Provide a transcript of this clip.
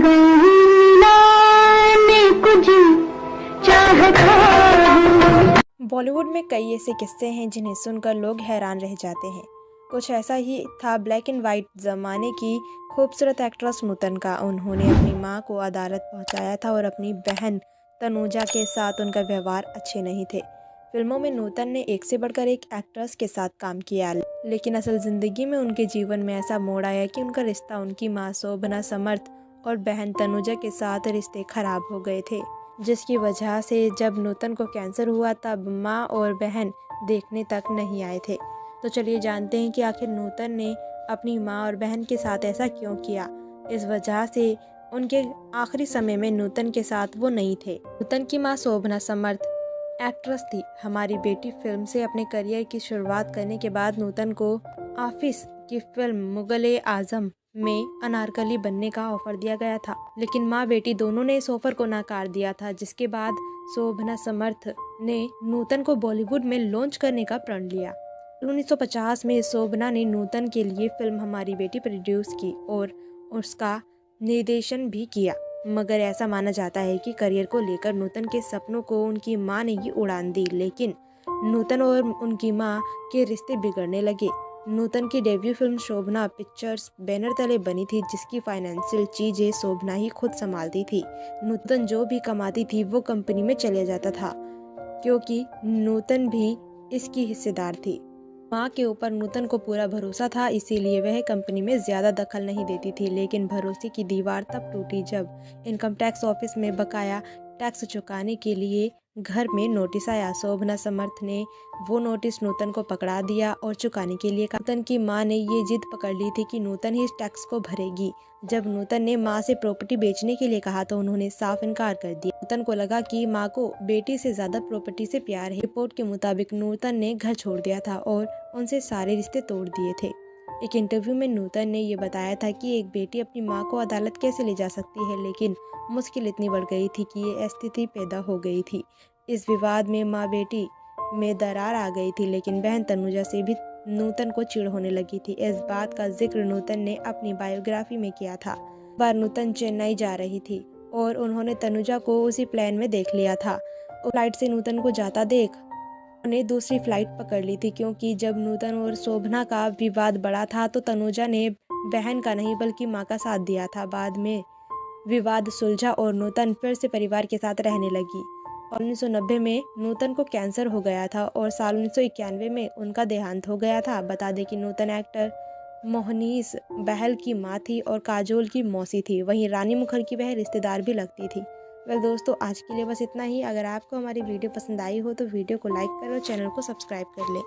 गई लाने कुछ चाहता हूँ। बॉलीवुड में कई ऐसे किस्से हैं जिन्हें सुनकर लोग हैरान रह जाते हैं। कुछ ऐसा ही था ब्लैक एंड वाइट ज़माने की खूबसूरत एक्ट्रेस नूतन का। उन्होंने अपनी मां को अदालत पहुंचाया था और अपनी बहन तनुजा के साथ उनका व्यवहार अच्छे नहीं थे। फिल्मों में नूतन ने एक से बढ़कर एक एक्ट्रेस के साथ काम किया, लेकिन असल ज़िंदगी में उनके जीवन में ऐसा मोड़ आया कि उनका रिश्ता उनकी मां शोभना समर्थ और बहन तनुजा के साथ रिश्ते खराब हो गए थे, जिसकी वजह से जब नूतन को कैंसर हुआ तब माँ और बहन देखने तक नहीं आए थे। तो चलिए जानते हैं कि आखिर नूतन ने अपनी माँ और बहन के साथ ऐसा क्यों किया। इस वजह से उनके आखिरी समय में नूतन के साथ वो नहीं थे। नूतन की माँ शोभना समर्थ एक्ट्रेस थी। हमारी बेटी फिल्म से अपने करियर की शुरुआत करने के बाद नूतन को ऑफिस की फिल्म मुगल आजम में अनारकली बनने का ऑफर दिया गया था, लेकिन माँ बेटी दोनों ने इस ऑफर को नकार दिया था, जिसके बाद शोभना समर्थ ने नूतन को बॉलीवुड में लॉन्च करने का प्रण लिया। 1950 में शोभना ने नूतन के लिए फिल्म हमारी बेटी प्रोड्यूस की और उसका निर्देशन भी किया, मगर ऐसा माना जाता है कि करियर को लेकर नूतन के सपनों को उनकी मां ने ही उड़ान दी। लेकिन नूतन और उनकी मां के रिश्ते बिगड़ने लगे। नूतन की डेब्यू फिल्म शोभना पिक्चर्स बैनर तले बनी थी, जिसकी फाइनेंशियल चीजें शोभना ही खुद संभालती थी। नूतन जो भी कमाती थी वो कंपनी में चले जाता था, क्योंकि नूतन भी इसकी हिस्सेदार थी। माँ के ऊपर नूतन को पूरा भरोसा था, इसीलिए वह कंपनी में ज़्यादा दखल नहीं देती थी। लेकिन भरोसे की दीवार तब टूटी जब इनकम टैक्स ऑफिस में बकाया टैक्स चुकाने के लिए घर में नोटिस आया। शोभना समर्थ ने वो नोटिस नूतन को पकड़ा दिया और चुकाने के लिए नूतन की मां ने ये जिद पकड़ ली थी कि नूतन ही इस टैक्स को भरेगी। जब नूतन ने मां से प्रॉपर्टी बेचने के लिए कहा तो उन्होंने साफ इनकार कर दिया। नूतन को लगा कि मां को बेटी से ज्यादा प्रॉपर्टी से प्यार है। रिपोर्ट के मुताबिक नूतन ने घर छोड़ दिया था और उनसे सारे रिश्ते तोड़ दिए थे। एक इंटरव्यू में नूतन ने ये बताया था कि एक बेटी अपनी मां को अदालत कैसे ले जा सकती है, लेकिन मुश्किल इतनी बढ़ गई थी कि ये स्थिति पैदा हो गई थी। इस विवाद में माँ बेटी में दरार आ गई थी, लेकिन बहन तनुजा से भी नूतन को चिढ़ होने लगी थी। इस बात का जिक्र नूतन ने अपनी बायोग्राफी में किया था। बार नूतन चेन्नई जा रही थी और उन्होंने तनुजा को उसी प्लेन में देख लिया था। फ्लाइट से नूतन को जाता देख उन्होंने दूसरी फ्लाइट पकड़ ली थी, क्योंकि जब नूतन और शोभना का विवाद बढ़ा था तो तनुजा ने बहन का नहीं बल्कि माँ का साथ दिया था। बाद में विवाद सुलझा और नूतन फिर से परिवार के साथ रहने लगी। 1990 में नूतन को कैंसर हो गया था और साल 1991 में उनका देहांत हो गया था। बता दें कि नूतन एक्टर मोहनीश बहल की मां थी और काजोल की मौसी थी। वहीं रानी मुखर्जी वह रिश्तेदार भी लगती थी। वेल दोस्तों, आज के लिए बस इतना ही। अगर आपको हमारी वीडियो पसंद आई हो तो वीडियो को लाइक करें और चैनल को सब्सक्राइब कर लें।